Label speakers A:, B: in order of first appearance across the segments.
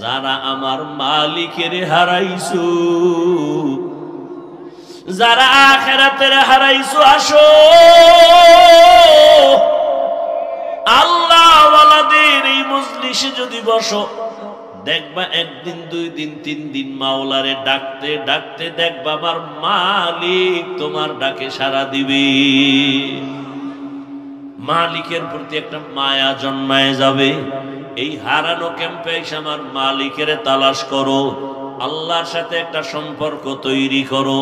A: যারা আমার মালিকের হারাইছো, যারা আখিরাতের হারাইছো, আসো আল্লাহ ওয়ালাদের এই মজলিসে যদি বসো, দেখবা একদিন, 2 দিন, 3 দিন মাওলারে ডাকতে ডাকতে দেখবা আমার মালিক তোমার ডাকে সাড়া দিবে। মালিকের প্রতি একটা মায়া জন্মায় যাবে। এই হারানো ক্যাম্পে এসে আমার মালিকের তালাশ করো, আল্লাহর সাথে একটা সম্পর্ক তৈরি করো।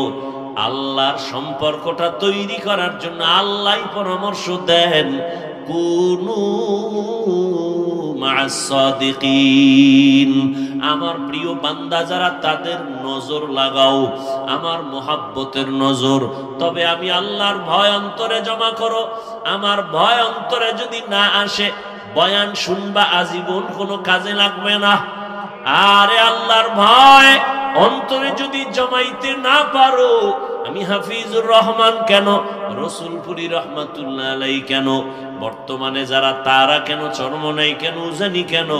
A: আল্লাহর সম্পর্কটা তৈরি করার জন্য আল্লাহই পরামর্শ দেন, কুনু মা'আস সাদিকিন। আমার প্রিয় বান্দা যারা, তাদের নজর লাগাও, আমার মোহাব্বতের নজর। তবে আমি আল্লাহর ভয় অন্তরে জমা করো। আমার ভয় অন্তরে যদি না আসে, বয়ান শুনবা আজীবন কোনো কাজে লাগবে না। আরে আল্লাহর ভয় অন্তরে যদি জমাইতে না পারো, আমি হাফিজুর রহমান কেন, রসুলপুরি রহমাতুল্লাহ আলাইহি কেন, বর্তমানে যারা তারা কেন, চরমনাই কেন, উজানি কেন,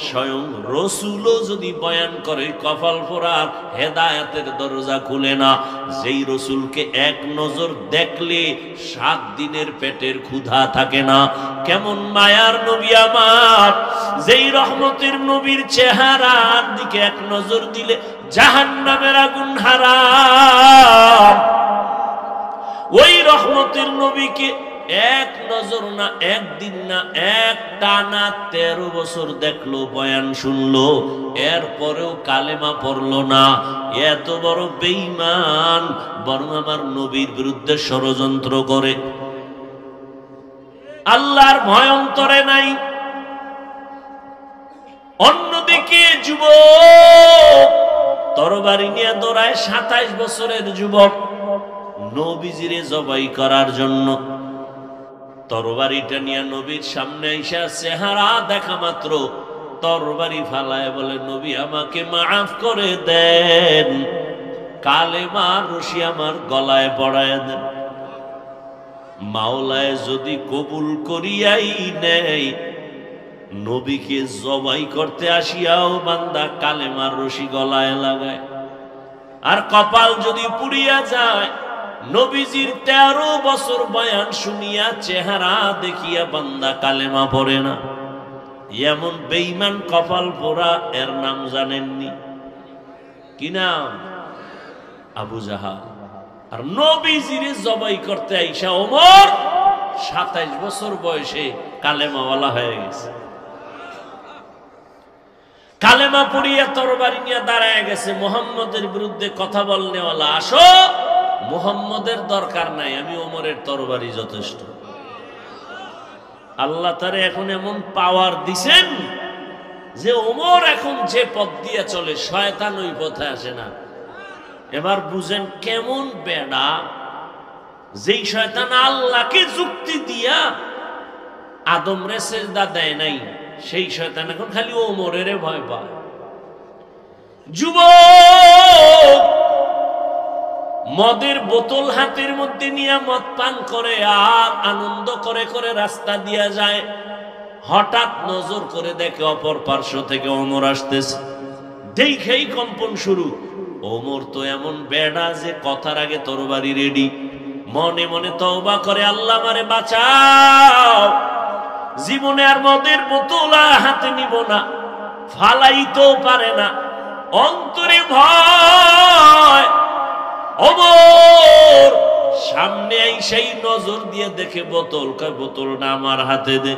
A: স্বয়ং রসুলও যদি বয়ান করে, কপাল পোড়ার হেদায়েতের দরজা খুলে না। যেই রসুলকে এক নজর দেখলে 7 দিনের পেটের ক্ষুধা থাকে না। কেমন মায়ার নবী আমার, যেই রহমতের নবীর চেহারার দিকে এক নজর দিলে জাহান্নামের আগুন হারাম। ওই রহমতের নবীকে এক নজর না, একদিন না, এক টানা 13 বছর দেখলো, বয়ান শুনলো, এরপরেও কালেমা পড়লো না। এত বড় বেঈমান, বরং আমার নবীর বিরুদ্ধে ষড়যন্ত্র করে। আল্লাহর ভয় অন্তরে নাই। অন্যদিকে যুবক তরবারি নিয়ে দৌড়ায়, 27 বছরের যুবক, নবীজিরে জবাই করার জন্য। তরবারিটা নিয়ে নবীর সামনে আইসা চেহারা দেখা মাত্র তরবারি ফালায় বলে, নবী আমাকে মাফ করে দেন, কালেমার রশি আমার গলায় পড়ায় দেন। মাওলায় যদি কবুল করিয়াই নেই, নবীকে জবাই করতে আসিয়াও বান্দা কালেমার রশি গলায় লাগায়। আর কপাল যদি পুড়িয়া যায়, নবীজির 13 বছর বয়ান শুনিয়া চেহারা দেখিয়া বান্দা কালেমা পড়ে না। এমন বেঈমান কপাল পোড়া, এর নাম জানেননি? কি নাম? আবু জাহাল। আর নবীজিরে জবাই করতে আইসা ওমর 27 বছর বয়সে কালেমাওয়ালা হয়ে গেছে। কালেমা পড়িয়া তরবারি নিয়ে দাঁড়ায় গেছে, মুহাম্মদের বিরুদ্ধে কথা বলনেওয়ালা। আসো, মুহাম্মদের দরকার নাই, আমি ওমরের তরবারি যথেষ্ট। আল্লাহ তারে এখন এমন পাওয়ার দিছেন যে ওমর এখন যে পথ দিয়ে চলে, শয়তান ওই পথে আসে না। এবার বুঝেন কেমন বেড়া, যেই শয়তান আল্লাহকে যুক্তি দিয়া আদমরে সেজদা দেয় নাই, সেই শয়তান এখন খালি ওমরের ভয় পায়। যুবক মদের বোতল হাতের মধ্যে নিয়ে মদ পান করে আর আনন্দ করে করে রাস্তা দিয়া যায়। হঠাৎ নজর করে দেখে অপর পার্শ্ব থেকে ওমর আসতেছে। দেখেই কম্পন শুরু। ওমর তো এমন বেড়া যে কথার আগে তরবারি রেডি। মনে মনে তওবা করে, আল্লাহ আমারে বাঁচাও, জীবনে আর মদের বোতল হাতে নিব না, ফালাইতেও পারে না, অন্তরে ভয়। ওমর সামনে সেই নজর দিয়ে দেখে বোতল, কয় বোতলটা আমার হাতে দে।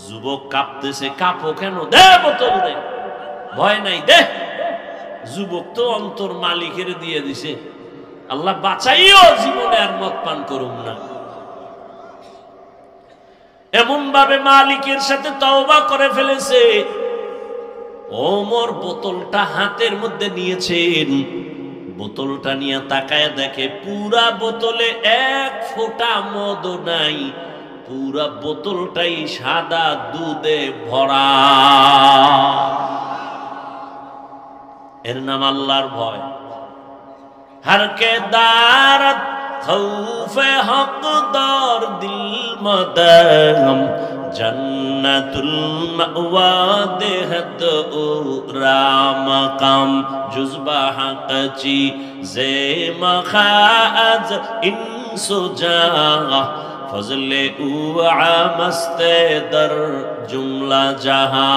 A: যুবক কাঁপতেছে, কাঁপো কেন, দে বোতল দে, ভয় নাই দে। যুবক তো অন্তর মালিকের দিয়ে দিছে, আল্লাহ বাঁচাইও, জীবনে আর মদ পান করুম না। এমন ভাবে মালিকের সাথে তওবা করে ফেলেছে। ওমর বোতলটা হাতের মধ্যে নিয়েছেন, বোতলটা নিয়ে তাকায় দেখে পুরা বোতলে 1 ফোঁটা মদ নাই, পুরা বোতলটাই সাদা দুধে ভরা। এর নাম আল্লাহর ভয়। हर के दारत খৌফে হকদার দিল মদম জন্নতুল মাওয়া দেহদ ও রামকাম জুজবা হকচি জে মখাজ ইনসুজা ফজলে উ আমস্তে দর জুমলা জাহা।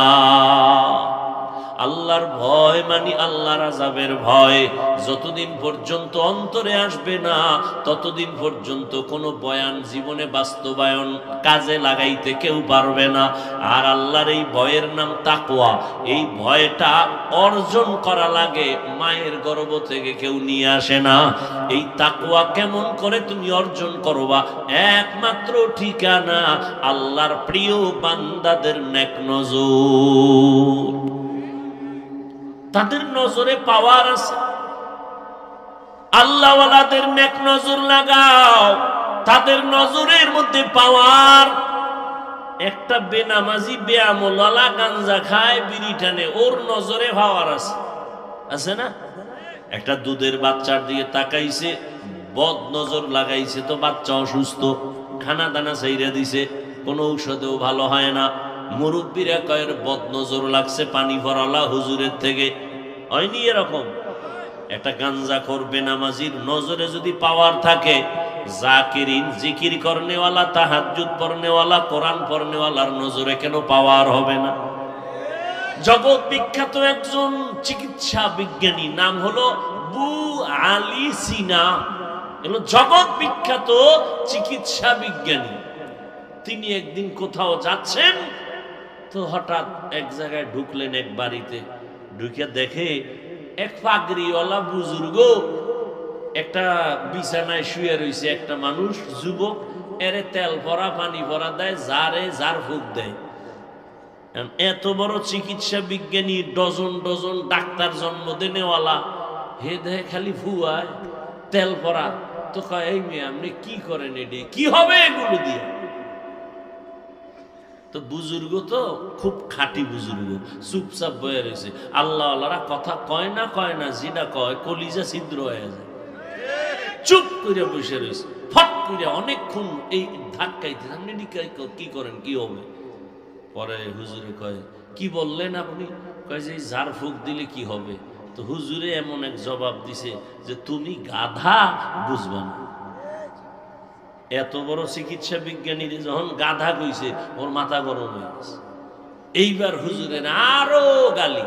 A: আল্লাহর ভয় মানে আল্লাহর আযাবের ভয়। যতদিন পর্যন্ত অন্তরে আসবে না ততদিন পর্যন্ত কোনো বয়ান জীবনে বাস্তবায়ন কাজে লাগাইতে কেউ পারবে না। আর আল্লাহর এই ভয়ের নাম তাকওয়া। এই ভয়টা অর্জন করা লাগে, মায়ের গর্ভ থেকে কেউ নিয়ে আসে না। এই তাকওয়া কেমন করে তুমি অর্জন করবা? একমাত্র ঠিকানা আল্লাহর প্রিয় বান্দাদের নেক নজর। তাদের নজরে পাওয়ার আছে। আল্লাহওয়ালাদের নেক নজর লাগাও, তাদের নজরের মধ্যে পাওয়ার। একটা বেনামাজি বেআমলওয়ালা গাঞ্জা খায়, বিড়ি টানে, ওর নজরে পাওয়ার আছে, আছে না? একটা দুধের বাচ্চার দিকে তাকাইছে, বদ নজর লাগাইছে, তো বাচ্চা অসুস্থ, খানা দানা চাইরা দিছে, কোনো ঔষধেও ভালো হয় না। মুরব্বীরা কয়ের বদ নজর লাগছে পানি ভরালা হুজুরের থেকে। হয়নি এরকম? একটা গাঞ্জা করবে নামাজির নজরে যদি পাওয়ার থাকে, জাকিরিন জিকির করনেওয়ালা, তাহাজ্জুদ পড়নেওয়ালা, কোরআন পড়নেওয়ালার নজরে কেন পাওয়ার হবে না? জগৎ বিখ্যাত একজন চিকিৎসা বিজ্ঞানী, নাম হলো বু আলী সিনা। এগুলো জগৎ বিখ্যাত চিকিৎসা বিজ্ঞানী। তিনি একদিন কোথাও যাচ্ছেন, তো হঠাৎ এক জায়গায় ঢুকলেন, এক বাড়িতে ঢুকে দেখে এক পাগড়িওয়ালা বুজুর্গ একটা বিছানায় শুয়ে রয়েছে। একটা মানুষ, যুবক, এরে তেল ভরা পানি ভরা দেয়, যারে যার ফুক দেয়। এত বড় চিকিৎসা বিজ্ঞানী, ডজন ডজন ডাক্তার জন্ম দেনেওয়ালা, হে দেয় খালি ফুয়ায় তেল ভরা। তো কয়, এই মেয়ে আপনি কি করেন? এটি কি হবে এগুলো দিয়ে? তো বুজুর্গ তো খুব খাঁটি বুজুর্গ, চুপচাপ বয়ে রয়েছে। আল্লাহওয়ালারা কথা কয় না, যেটা কয় কলিজা ছিদ্র হয়ে যায়। চুপ করে বসে রয়েছে, ফট করে অনেকক্ষণ এই ধাক্কাইতে, আপনি কি করেন, কি হবে? পরে হুজুরে কয়, কি বললেন আপনি? কয় যে ঝাড় ফুঁক দিলে কি হবে? তো হুজুরে এমন এক জবাব দিছে যে তুমি গাধা, বুঝবা না। এত বড় চিকিৎসা বিজ্ঞানী যখন গাধা কইছে, ওর মাথা গরম হয়ে গেছে। এইবার হুজুরের আরো গালি।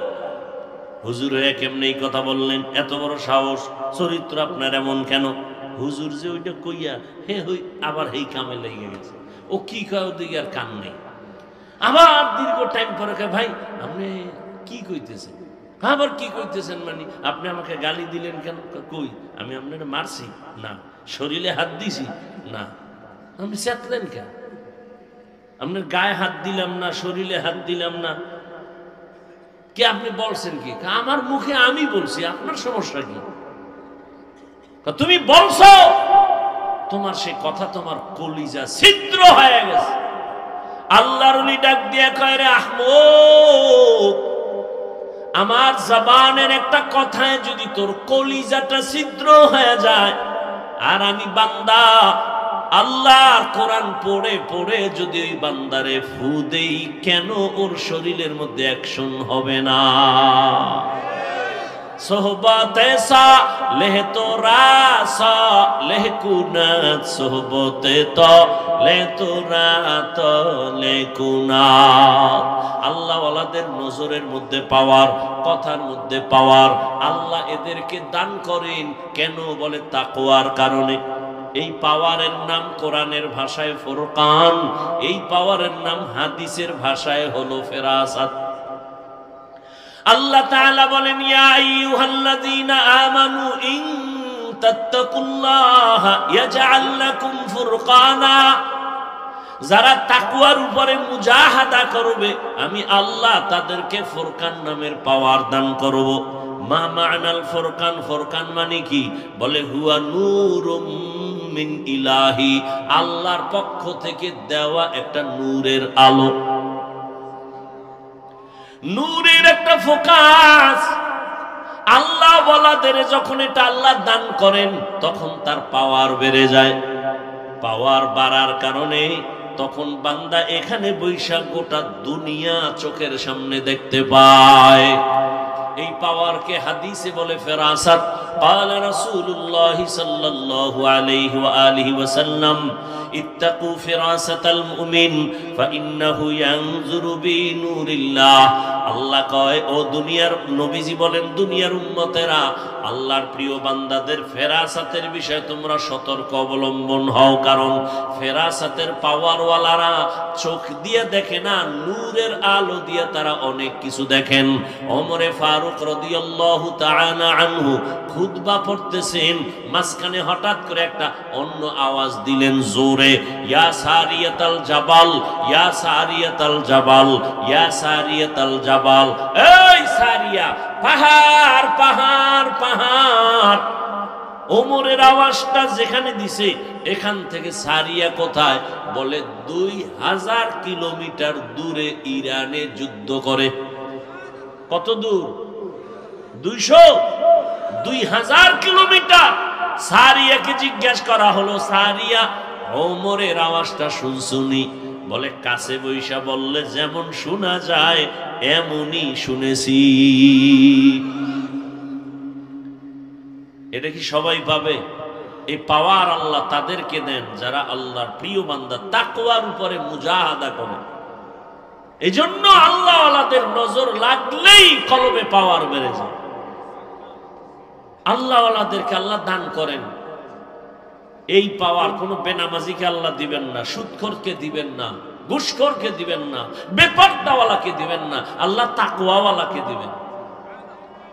A: হুজুর হয়ে কেমনে এই কথা বললেন? এত বড় সাহস, চরিত্র আপনার এমন কেন? হুজুর যে ওইটা কইয়া হে হই আবার এই কামে লেগে গেছে। ও কি কয় ওদিকে আর কান নেই। আবার দীর্ঘ টাইম পরে কয়, ভাই আপনি কি কইতেছেন? আবার কি কইতেছেন মানে? আপনি আমাকে গালি দিলেন কেন? কই আমি আপনারা মারছি না, শরীরে হাত দিছি না। আপনি চেতলেন কেন? আপনার গায়ে হাত দিলাম না, শরীরে হাত দিলাম না, কে আপনি বলছেন কি? আমার মুখে আমি বলছি, আপনার সমস্যা কি? তুমি বলছো, তোমার সে কথা তোমার কলিজা ছিদ্র হয়ে গেছে। আল্লাহর ওলি ডাক দিয়ে কয়, রে আহমদ, আমার জবানের একটা কথায় যদি তোর কলিজাটা ছিদ্র হয়ে যায়, আর আমি বান্দা আল্লাহর কোরআন পড়ে পড়ে যদি ওই বান্দারে ফু দেই, কেন ওর শরীরের মধ্যে অ্যাকশন হবে না? সোহবতে সা লেহ তোরা সা লেহ কুনাত, সোহবতে তো লে তোরা তো লে কুনাত। আল্লাহ ওয়ালাদের নজরের মধ্যে পাওয়ার, কথার মধ্যে পাওয়ার আল্লাহ এদেরকে দান করেন। কেন? বলে তাকওয়ার কারণে। এই পাওয়ারের নাম কোরআনের ভাষায় ফুরকান, এই পাওয়ারের নাম হাদিসের ভাষায় হলো ফেরাসাত। আল্লাহ তাআলা বলেন, ইয়া আইয়ুহাল্লাযীনা আমানু ইন তাত্তাকুল্লাহা ইয়াজআল লাকুম ফুরকানা। যারা তাকওয়ার উপরে মুজাহাদা করবে, আমি আল্লাহ তাদেরকে ফুরকান নামের পাওয়ার দান করব। মা মা'নাল ফুরকান? ফুরকান মানে কি? বলে হুয়া নূরুম মিন ইলাহি, আল্লাহর পক্ষ থেকে দেওয়া একটা নূরের আলো, নূরের একটা ফোকাস। আল্লাহ ওয়ালাদের যখন এটা আল্লাহ দান করেন তখন তার পাওয়ার বেড়ে যায়। পাওয়ার বাড়ার কারণে তখন বান্দা এখানে বৈশা গোটা দুনিয়া চোখের সামনে দেখতে পায়। এই পাওয়ারকে হাদিসে বলে ফেরাসাত। قال رسول الله صلى الله عليه وآله وسلم اتقوا فراسة المؤمن فإنه ينظر بنور الله। আল্লাহ কয়, ও দুনিয়ার নবীজি বলেন, দুনিয়ার উম্মতেরা, আল্লাহর প্রিয় বান্দাদের ফেরাসাতের বিষয়ে তোমরা সতর্ক অবলম্বন হও, কারণ ফেরাসাতের পাওয়ারওয়ালারা চোখ দিয়ে দেখে না, নূরের আলো দিয়ে তারা অনেক কিছু দেখেন। ওমরে ফারুক রাদিয়াল্লাহু তাআলা আনহু খুতবা পড়তেছেন, মাঝখানে হঠাৎ করে একটা অন্য আওয়াজ দিলেন জোরে, ইয়া সারিয়াতাল জাবাল, ইয়া সারিয়াতাল জাবাল, ইয়া সারিয়াতাল জাবাল। এই সারিয়া, পাহাড় পাহাড় পাহাড়। ওমরের আওয়াজটা যেখানে দিছে এখান থেকে সারিয়া কোথায়? বলে 2000 কিলোমিটার দূরে ইরানে যুদ্ধ করে। কত দূর? 2000 কিলোমিটার। সারিয়াকে জিজ্ঞাসা করা হলো, সারিয়া ওমরের আওয়াজটা শুনছুনি? বলে কাছে বৈশা বললে যেমন শোনা যায় এমনই শুনেছি। এটা কি সবাই পাবে? এই পাওয়ার আল্লাহ তাদেরকে দেন যারা আল্লাহর প্রিয় বান্দা, তাকওয়ার উপরে মুজাহাদা করে। এই জন্য আল্লাহ ওয়ালাদের নজর লাগলেই কলবে পাওয়ার বেড়ে যায়। আল্লাহ ওয়ালাদেরকে আল্লাহ দান করেন। এই পাওয়ার কোনো বেনামাজিকে আল্লাহ দিবেন না, সুদখোরকে দিবেন না, ঘুষখোরকে দিবেন না, বেপরদাওয়ালাকে দিবেন না, আল্লাহ তাকওয়াওয়ালাকে দিবেন।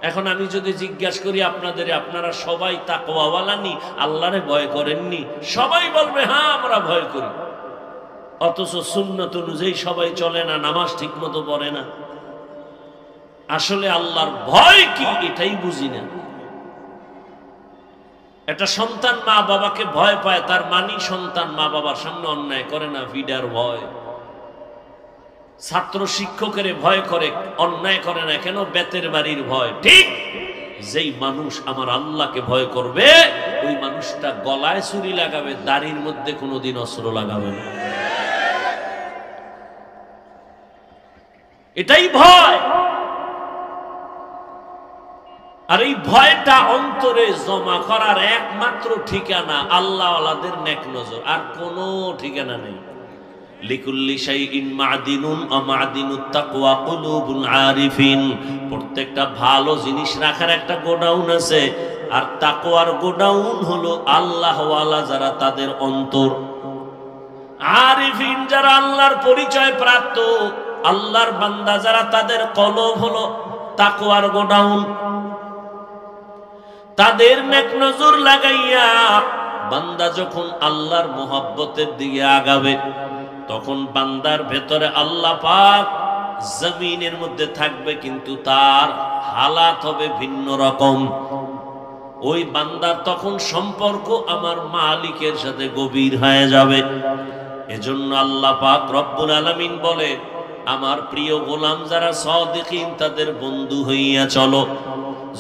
A: এখন আমি যদি জিজ্ঞাসা করি আপনাদের, আপনারা সবাই তাকওয়াওয়ালা নি, আল্লাহরে ভয় করেননি? সবাই বলবে হ্যাঁ আমরা ভয় করি। অথচ সুন্নত অনুযায়ী সবাই চলে না, নামাজ ঠিক মতো পড়ে না। আসলে আল্লাহর ভয় কি এটাই বুঝি না। একটা সন্তান মা বাবাকে ভয় পায়, তার মানি সন্তান মা বাবার সামনে অন্যায় করে না, ভিডার ভয়। ছাত্র শিক্ষকের ভয় করে, অন্যায় করে না কেন? বেতের বাড়ির ভয়। ঠিক যেই মানুষ আমার আল্লাহকে ভয় করবে ওই মানুষটা গলায় ছুরি লাগাবে, দাড়ির মধ্যে কোনোদিন অস্ত্র লাগাবে না। এটাই ভয়। আর এই ভয়টা অন্তরে জমা করার একমাত্র ঠিকানা আল্লাহ ওয়ালাদের নেক নজর, আর কোনো ঠিকানা নেই। লিকুল্লি শাইইন মাদিনুন ওয়া মাদিনুত তাকওয়া কুলুবুল আরিফিন। প্রত্যেকটা ভালো জিনিস রাখার একটা গোডাউন আছে, আর তাকওয়ার গোডাউন হলো আল্লাহ ওয়ালা যারা, তাদের অন্তর। আরিফিন যারা আল্লাহর পরিচয় প্রাপ্ত, আল্লাহর বান্দা যারা, তাদের কলব হলো তাকওয়ার গোডাউন। তাদের নেক নজর লাগাইয়া বান্দা যখন আল্লাহর মোহাব্বতের দিকে আগাবে, তখন বান্দার ভেতরে আল্লাহ পাক জমিনের মধ্যে থাকবে, কিন্তু তার হালাত হবে ভিন্ন রকম। ওই বান্দার তখন সম্পর্ক আমার মালিকের সাথে গভীর হয়ে যাবে। এজন্য আল্লাহ পাক রব্বুল আলামিন বলে, আমার প্রিয় গোলাম যারা সাদিকিন, তাদের বন্ধু হইয়া চলো।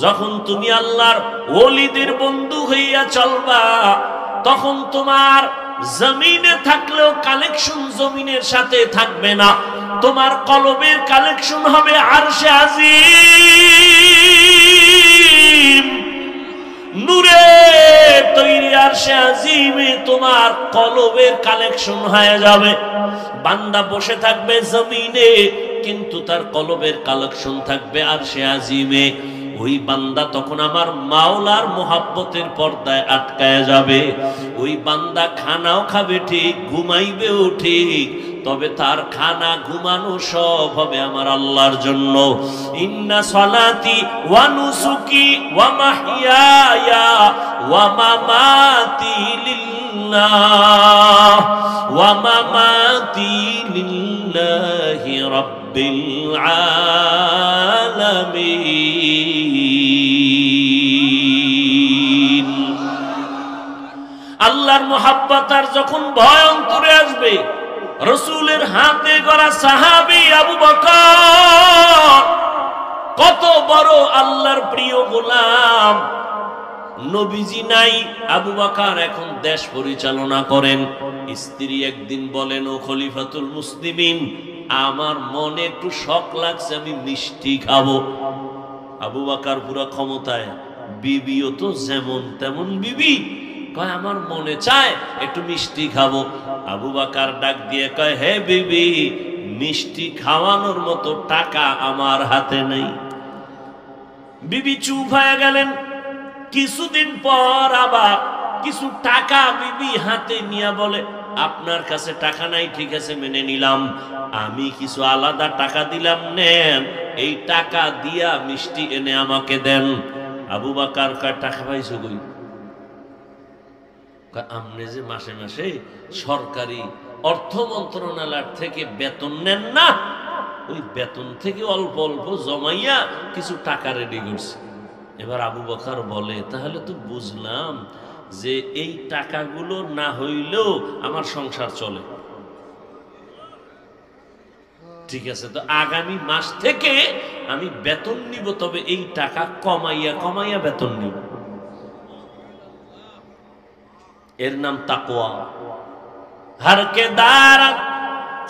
A: যখন তুমি আল্লাহর ওলিদের বন্ধু হইয়া চলবা, তখন তোমার জমিনে থাকলেও কালেকশন জমিনের সাথে থাকবে না, তোমার কলবের কালেকশন হবে আরশে আজিম। নূরে তৈরি আরশে আজিমে তোমার কলবের কালেকশন হয়ে যাবে। বান্দা বসে থাকবে জমিনে, কিন্তু তার কলবের কালেকশন থাকবে আরশে আজিমে। ওই বান্দা তখন আমার মাওলার মোহাব্বতের পর্দায় আটকায় যাবে। ওই বান্দা খানাও খাবে ঠিক, ঘুমাইবেও ঠিক, তবে তার খানা ঘুমানো সব হবে আমার আল্লাহর জন্য। ইন্না সালাতি ওয়া নুসুকি ওয়া মাহইয়ায়া ওয়া মামাতি লিল্লাহ ওয়া মামাতি লিল্লাহি রাব্বিল আলামিন। আল্লাহর মোহাব্বত আর যখন ভয় অন্তরে আসবে, রাসূলের হাতে গড়া সাহাবী আবু বকর কত বড় আল্লাহর প্রিয় গোলাম। নবীজি নাই, আবু বকর এখন দেশ পরিচালনা করেন। স্ত্রী একদিন বলেন, ও খলিফাতুল মুসলিমিন, আমার মনে একটু শখ লাগছে, আমি মিষ্টি খাবো। আবু বকর পুরো ক্ষমতায়, বিবিও তো যেমন তেমন বিবি, কয় আমার মনে চায় একটু মিষ্টি খাবো। আবু বকর ডাক দিয়ে কয়, হে বিবি, মিষ্টি খাওয়ানোর মতো টাকা আমার হাতে নেই। বিবি চুপ হয়ে গেলেন। কিছুদিন পর আবার কিছু টাকা বিবি হাতে নিয়ে বলে, আপনার কাছে টাকা নাই, ঠিক আছে মেনে নিলাম, আমি কিছু আলাদা টাকা দিলাম, নেন, এই টাকা দিয়া মিষ্টি এনে আমাকে দেন। আবু বকর কয়, টাকা পাইছো কই? আপনি যে মাসে মাসে সরকারি অর্থ মন্ত্রণালয় থেকে বেতন নেন না, ওই বেতন থেকে অল্প অল্প জমাইয়া কিছু টাকা রেডি করছে। এবার আবু বকর বলে, তাহলে তো বুঝলাম যে এই টাকাগুলো না হইলেও আমার সংসার চলে। ঠিক আছে, তো আগামী মাস থেকে আমি বেতন নিব, তবে এই টাকা কমাইয়া কমাইয়া বেতন নিব। এর নাম তাকওয়া। হারকে দার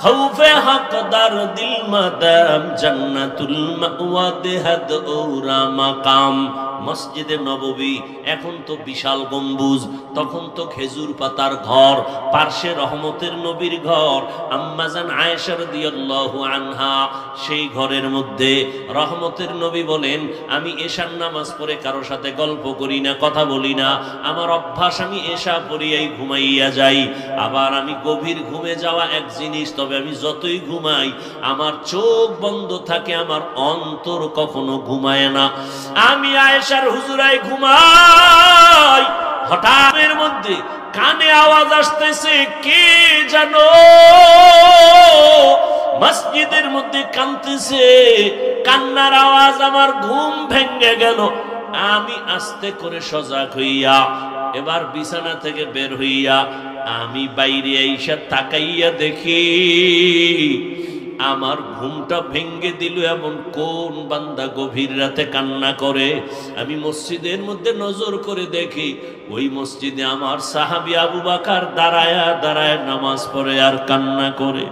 A: খৌফে হকদার দিল মাদাম জান্নাতুল মাওয়া দেহাদ ওরা মাকাম। মসজিদে নববী এখন তো বিশাল গম্বুজ, তখন তো খেজুর পাতার ঘর, পার্শ্বে রহমতের নবীর ঘর। আম্মাজান আয়েশা রাদিয়াল্লাহু আনহা, সেই ঘরের মধ্যে রহমতের নবী বলেন, আমি এশার নামাজ পড়ে কারোর সাথে গল্প করি না, কথা বলি না, আমার অভ্যাস, আমি এশা পড়িয়াই ঘুমাইয়া যাই। আবার আমি গভীর ঘুমে যাওয়া এক জিনিস, তবে আমি যতই ঘুমাই আমার চোখ বন্ধ থাকে, আমার অন্তর কখনো ঘুমায় না। আমি আয়েশার হুজুরায় ঘুমাই, হঠাৎ এর মধ্যে কানে আওয়াজ আসতেছে, কে জানো মসজিদের মধ্যে কাঁদতেছে, কান্নার আওয়াজ, আমার ঘুম ভেঙে গেল। আমি আস্তে করে সজাগ হইয়া এবার বিছানা থেকে বের হইয়া আমি বাইরে আইসা তাকাইয়া দেখি আমার ঘুমটা ভেঙ্গে দিল এমন কোন বান্দা গভীর রাতে কান্না করে। আমি মসজিদের মধ্যে নজর করে দেখি, ওই মসজিদে আমার সাহাবী আবু বকর দাঁড়ায় দাঁড়ায় নামাজ পড়ে আর কান্না করে।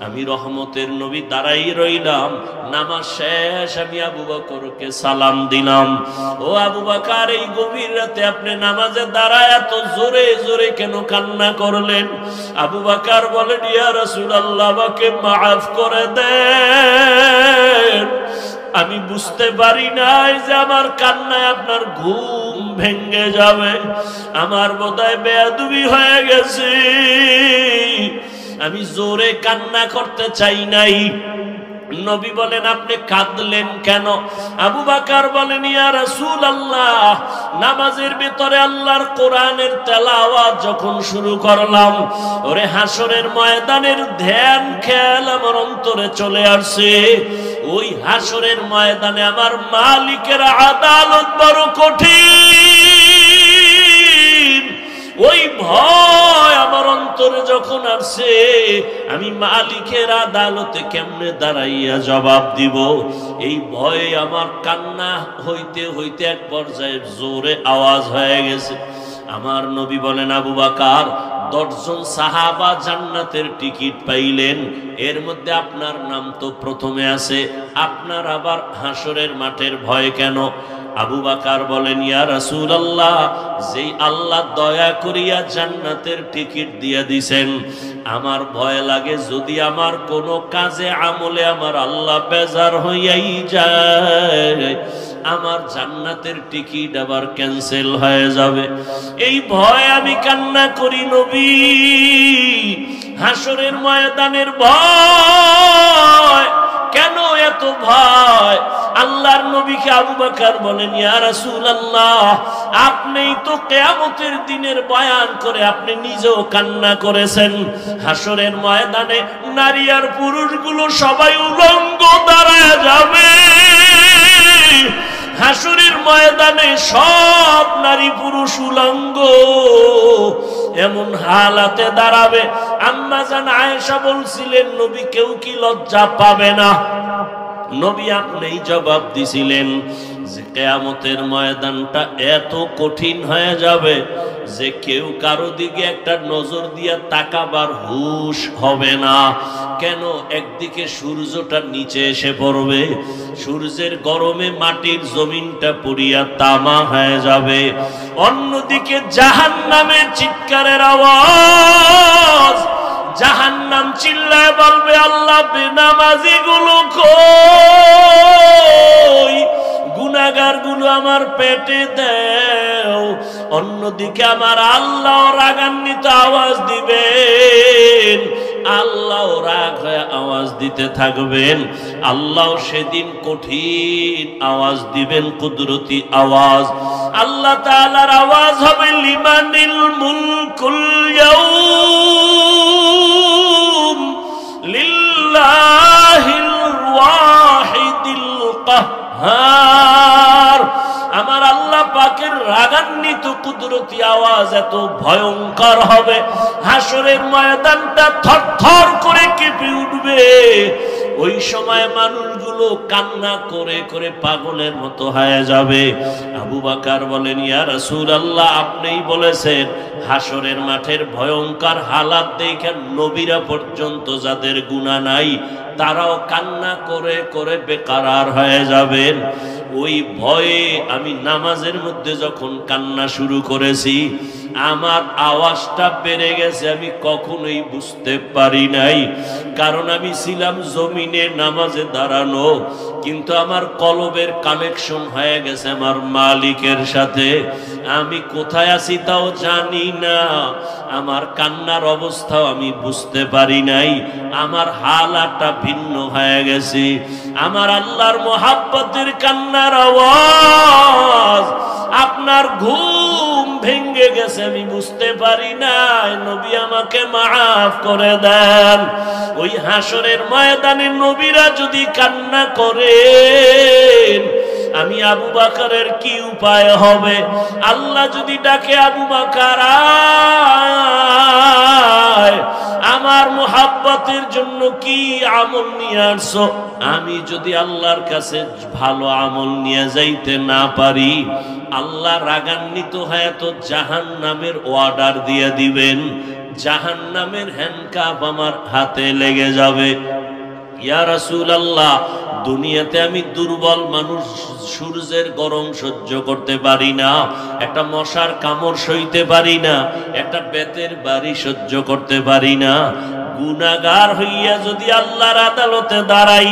A: আমি রহমতের নবী দাঁড়াই রইলাম। নামাজ শেষ, আমি আবু বকরকে সালাম দিলাম, ও আবু বকর, এই গভীর রাতে আপনি নামাজে দাঁড়ায় এত জোরে জোরে কেন কান্না করলেন? আবু বকর বলেন, ইয়া রাসূলুল্লাহ, আমাকে মাফ করে দেন, আমি বুঝতে পারি নাই যে আমার কান্নায় আপনার ঘুম ভেঙে যাবে, আমার বোধহয় বেয়াদবি হয়ে গেছে, আমি জোরে কান্না করতে চাই নাই। নবী বলেন, আপনি কাঁদলেন কেন? আবু বকর বলেন, ইয়া রাসূলুল্লাহ, নামাজের ভিতরে আল্লাহর কোরআনের তেলাওয়াত যখন শুরু করলাম, ওরে হাসরের ময়দানের ধ্যান খেয়াল আমার অন্তরে চলে আসছে। ওই হাসরের ময়দানে আমার মালিকের আদালত বড় কঠিন, ওই ভয় আমার অন্তরে যখন আসছে, আমি মালিকের আদালতে কেমনে দাঁড়াইয়া জবাব দিব, এই ভয়ে আমার কান্না হইতে হইতে এক পর্যায়ে জোরে আওয়াজ হয়ে গেছে। আমার নবী বলেন, আবু বকর, 10 জন সাহাবা জান্নাতের টিকিট পাইলেন, এর মধ্যে আপনার নাম তো প্রথমে আছে, আপনার আবার হাসরের মাঠের ভয় কেন? আবু বকর বলেন, ইয়া রাসূলুল্লাহ, যেই আল্লাহ দয়া করিয়া জান্নাতের টিকিট দিয়া দিছেন, আমার ভয় লাগে যদি আমার কোনো কাজে আমলে আমার আল্লাহ বেজার হইয়াই যায়, আমার জান্নাতের টিকিট আবার ক্যান্সেল হয়ে যাবে, এই ভয় আমি কান্না করি। নবী, হাসরের ময়দানের ভয় কেন এত ভয়? আল্লাহর নবীকে আবু বকর বলেন, ইয়া রাসূলুল্লাহ, আপনিই তো কিয়ামতের দিনের বয়ান করে আপনি নিজেও কান্না করেছেন। হাসরের ময়দানে নারী আর পুরুষগুলো সবাই উলঙ্গ দাঁড়ায় যাবে। হাসরের ময়দানে সব নারী পুরুষ উলঙ্গ এমন হালাতে দাঁড়াবে। আম্মা জান আয়েশা বলছিলেন, নবী কেউ কি লজ্জা পাবে না? নবী আপনিই জবাব দিছিলেন যে কিয়ামতের ময়দানটা এত কঠিন হয়ে যাবে যে কেউ কারো দিকে একটা নজর দিয়া তাকাবার হুঁশ হবে না। কেন? একদিকে সূর্যটা নিচে এসে পড়বে, সূর্যের গরমে মাটির জমিনটা পুড়িয়া তামা হয়ে যাবে, অন্যদিকে জাহান্নামের চিৎকারের আওয়াজ, জাহান্নাম চিল্লায় বলবে আল্লাহ বেনামাজি গুলো কই, গুনাহগার গুলো আমার পেটে দাও। অন্যদিকে আমার আল্লাহ রাগান্বিত আওয়াজ দিবেন, আল্লাহ রাগ হয়ে আওয়াজ দিতে থাকবেন। আল্লাহ সেদিন কঠিন আওয়াজ দিবেন, কুদরতি আওয়াজ। আল্লাহ তাআলার আওয়াজ হবে লিমানিল মুলকুল ইয়াউম লিল্লাহিল ওয়াহিদিল কাহ্হার। আমার আল্লাহ পাকের রাগান্বিত কুদরতি আওয়াজ এত ভয়ঙ্কর হবে, হাসরের ময়দানটা থরথর করে কেঁপে উঠবে। ওই সময় মানুষগুলো কান্না করে করে পাগলের মতো হয়ে যাবে। আবু বকর বলেন, ইয়া রাসূলুল্লাহ, আপনিই বলেছেন হাসরের মাঠের ভয়ঙ্কর হালাত দেখে নবীরা পর্যন্ত যাদের গুনাহ নাই তারাও কান্না করে করে বেকারার হয়ে যাবেন। ওই ভয়ে আমি নামাজের মধ্যে যখন কান্না শুরু করেছি, আমার আওয়াজটা বেড়ে গেছে, আমি কখনোই বুঝতে পারি নাই। কারণ আমি ছিলাম জমিনে নামাজে দাঁড়ানো, কিন্তু আমার কলবের কানেকশন হয়ে গেছে আমার মালিকের সাথে। আমি কোথায় আছি তাও জানি না, আমার কান্নার অবস্থাও আমি বুঝতে পারি নাই, আমার হালাতটা ভিন্ন হয়ে গেছে। আমার আল্লাহর মোহাব্বতের কান্নার আওয়াজ, আপনার ঘুম ভেঙে গেছে, আমি বুঝতে পারি নাই। নবী আমাকে মাফ করে দেন। ওই হাসরের ময়দানে নবীরা যদি কান্না করেন, আমি আবু বকরের কি উপায় হবে? আল্লাহ যদি ডাকে আবু বকর আয়, আমার মোহাব্বতের জন্য কি আমল নিয়ে আসছো? আমি যদি আল্লাহর কাছে ভালো আমল নিয়ে যাইতে না পারি, আল্লাহ রাগান্বিত হয়ে তো জাহান্নামের অর্ডার দিয়ে দিবেন, জাহান্নামের হ্যান্ডকাপ আমার হাতে লেগে যাবে। ইয়া রাসূলুল্লাহ, দুনিয়াতে আমি দুর্বল মানুষ, সূর্যের গরম সহ্য করতে পারি না, একটা মশার কামড় সইতে পারি না, একটা বেতের বাড়ি সহ্য করতে পারি না। গুনাহগার হইয়া যদি আল্লাহর আদালতে দাঁড়াই,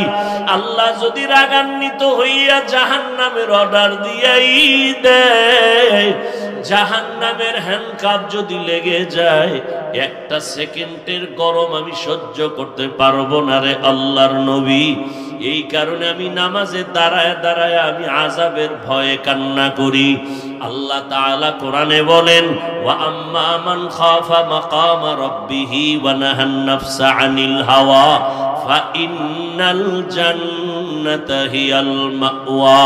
A: আল্লাহ যদি রাগান্বিত হইয়া জাহান্নামের অর্ডার দিয়াই দেয়, জাহান্নামের হ্যান্ডকাপ যদি লেগে যায়, একটা সেকেন্ডের গরম আমি সহ্য করতে পারবো না রে আল্লাহর নবী। এই কারণে আমি নামাজে দাঁড়ায় দাঁড়ায় আমি আযাবের ভয়ে কান্না করি। আল্লাহ তাআলা কোরআনে বলেন, ওয়া আম্মা মান খাফা মাকামা রাব্বিহি ওয়া নাহান নাফসা আনিল হাওয়া ফা ইন্নাল জান্নাতা হিয়াল মাওয়া।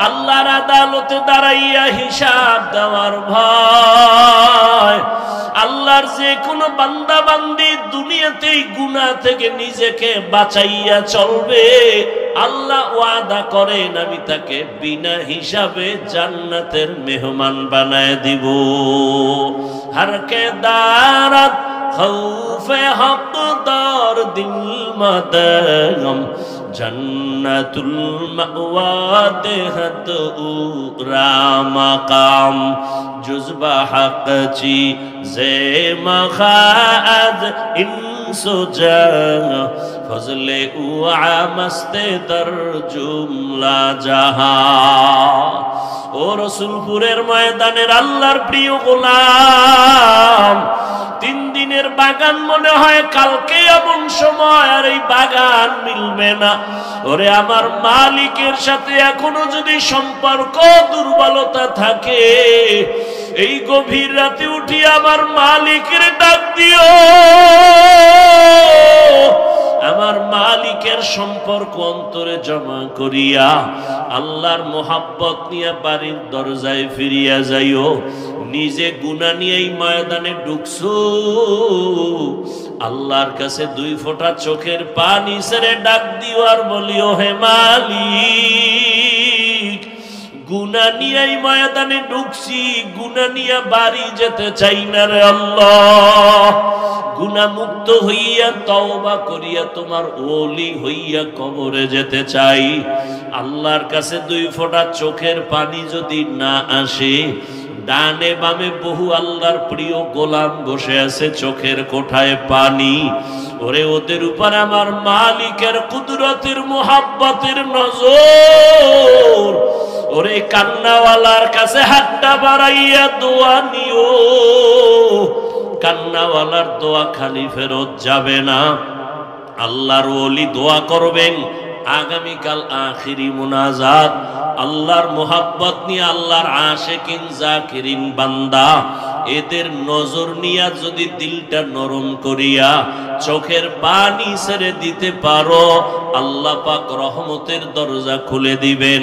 A: আল্লাহর আদালতে দাঁড়াইয়া হিসাব দেওয়ার ভয়। আল্লাহর যে কোনো বান্দা বান্দি দুনিয়াতেই গুনাহ থেকে নিজেকে বাঁচাইয়া চলবে, আল্লাহ ওয়াদা করেন আমি তাকে বিনা হিসাবে জান্নাতের মেহমান বানায় দিব। হারকে দারাত খৌফে হকদার দিল মাদাগম জন্নাতুল মাওয়া দেহত উরা মাকাম জুজবা হক চি জে মখাদ ইনসুজা ফজলে উআ মস্তে দর জুমলা জাহা। ও রসুলপুরের ময়দানের আল্লাহর প্রিয় গোলাম, 3 দিনের বাগান মনে হয় কালকে এমন সময় আর এই বাগান মিলবে না। ওরে আমার মালিকের সাথে এখনো যদি সম্পর্ক দুর্বলতা থাকে, এই গভীর রাতে উঠি আমার মালিকের ডাক দিও, আমার মালিকের সম্পর্ক অন্তরে জমা করিয়া আল্লাহর মোহাব্বত নিয়ে বাড়ির দরজায় ফিরিয়া যাইও। নিজে গুনাহ নিয়েই ময়দানে ঢুকছো, আল্লাহর কাছে 2 ফোঁটা চোখের পানি ছেড়ে ডাক দিও আর বলিও, হে মালিক, গুনাহ নিয়েই ময়দানে ঢুকছি, গুনাহ নিয়ে বাড়ি যেতে চাই না রে আল্লাহ। গুনাহ মুক্ত হইয়া তওবা করিয়া তোমার ওলি হইয়া কবরে যেতে চাই। আল্লাহর কাছে 2 ফোঁটা চোখের পানি যদি না আসে, ডানে বামে বহু আল্লাহর প্রিয় গোলাম বসে আছে চোখের কোঠায় পানি, ওরে ওদের উপর আমার মালিকের কুদরতের মোহাব্বতের নজর। ওরে কান্নাওয়ালার কাছে হাতটা বাড়াইয়া দোয়া নিও, কান্নাওয়ালার দোয়া খালি ফেরত যাবে না। আল্লাহর ওলি দোয়া করবেন, আগামীকাল আখিরি মুনাজাত, আল্লাহর মোহাব্বত নিয়ে আল্লাহর আশিকিন জাকিরিন বান্দা এদের নজর নিয়া যদি দিলটা নরম করিয়া চোখের পানি ছেড়ে দিতে পারো, আল্লাহ পাক রহমতের দরজা খুলে দিবেন।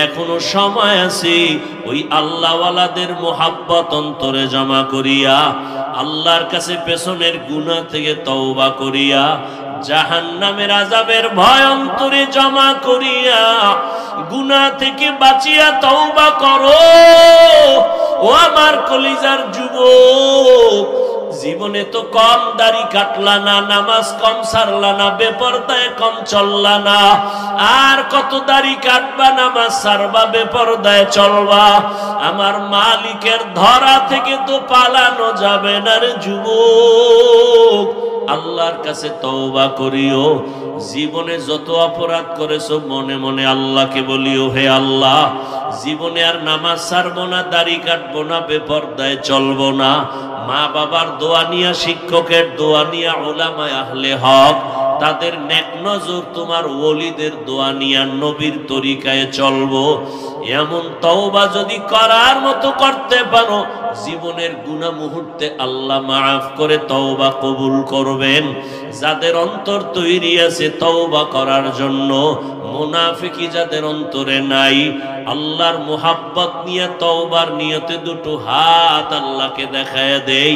A: এখনো সময় আছে, ওই আল্লাহওয়ালাদের মোহাব্বত অন্তরে জমা করিয়া আল্লাহর কাছে পেছনের গুনাহ থেকে তওবা করিয়া জাহান্নামের আযাবের ভয় অন্তরে জমা করিয়া গুনাহ থেকে বাঁচিয়া তওবা করো। ও আমার কলিজার যুবক, জীবনে তো কম দাড়ি কাটলা না, নামাজ কম সারলা না, বেপরদায় কম চললা না, আর কত দাড়ি কাটবা, নামাজ সারবা, বেপরদায় চলবা। আমার মালিকের ধরা থেকে তো পালানো যাবে না রে যুবক। আল্লাহর কাছে তওবা করিও। জীবনে যত অপরাধ করেছো মনে মনে আল্লাহকে বলিও, হে আল্লাহ, জীবনে আর নামাজ ছাড়বো না, দাড়ি কাটবো না, বেপরদায় চলবো না। মা বাবার দোয়া নিয়া, শিক্ষকের দোয়া নিয়া, উলামায়ে আহলে হক তাদের নেক নজর, তোমার ওলিদের দোয়া নিয়া নবীর তরিকায় চলবো। এমন তওবা যদি করার মতো করতে পারো, জীবনের গুনাহ মুহূর্তে আল্লাহ মাফ করে তওবা কবুল করবেন। যাদের অন্তর তৈরি আছে তওবা করার জন্য, মুনাফিকি যাদের অন্তরে নাই, আল্লাহর মুহাব্বত নিয়ে তওবার নিয়তে 2 হাত আল্লাহকে দেখায় দেই।